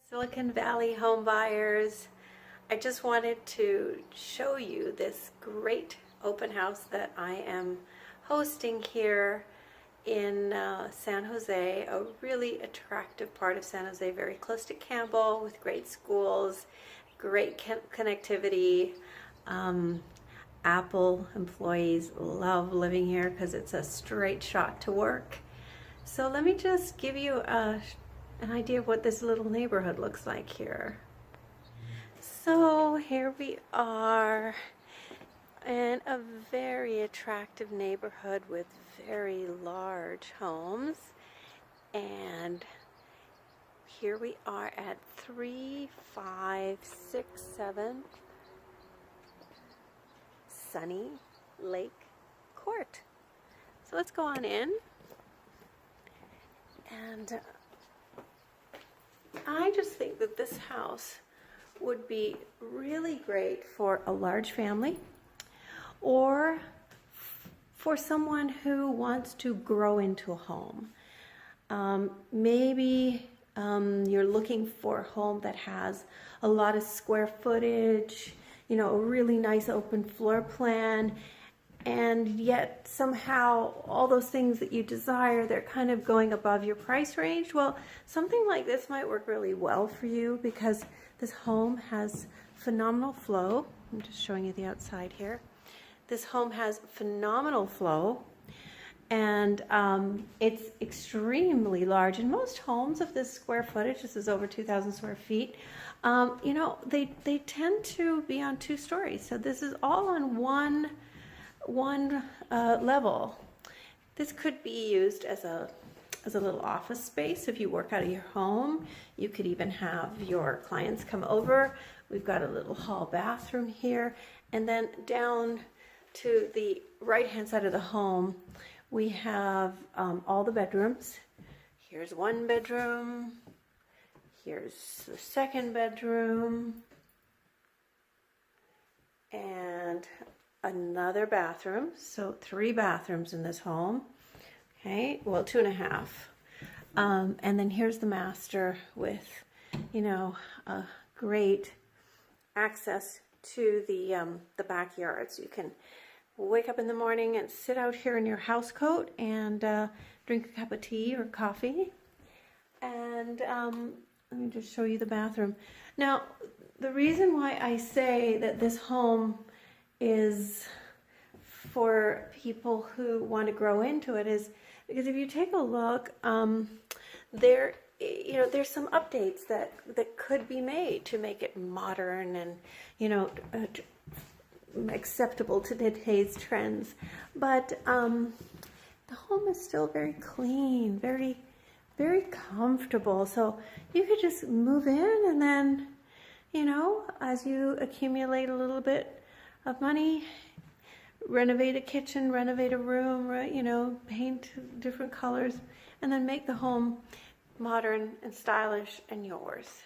Silicon Valley home buyers, I just wanted to show you this great open house that I am hosting here in San Jose, a really attractive part of San Jose, very close to Campbell with great schools, great connectivity. Apple employees love living here because it's a straight shot to work. So let me just give you an idea of what this little neighborhood looks like here. So here we are in a very attractive neighborhood with very large homes, and here we are at 3567 Sunnylake Court. So let's go on in, and I just think that this house would be really great for a large family or for someone who wants to grow into a home. Maybe you're looking for a home that has a lot of square footage, you know, a really nice open floor plan, and yet somehow all those things that you desire, they're kind of going above your price range. Well, something like this might work really well for you because this home has phenomenal flow. I'm just showing you the outside here. This home has phenomenal flow, and it's extremely large. In most homes of this square footage, this is over 2,000 square feet, you know, they tend to be on 2 stories. So this is all on one level. This could be used as a little office space if you work out of your home. You could even have your clients come over. We've got a little hall bathroom here, and then down to the right hand side of the home we have all the bedrooms. Here's one bedroom, here's the second bedroom, and another bathroom. So 3 bathrooms in this home. Okay, well, 2.5. And then here's the master with, you know, a great access to the backyard. So you can wake up in the morning and sit out here in your house coat and drink a cup of tea or coffee. And let me just show you the bathroom. Now, the reason why I say that this home is for people who want to grow into it is because if you take a look, there's some updates that could be made to make it modern and, you know, acceptable to today's trends. But the home is still very clean, very, very comfortable. So you could just move in, and then, you know, as you accumulate a little bit of money, renovate a kitchen, renovate a room, right, you know, paint different colors, and then make the home modern and stylish and yours.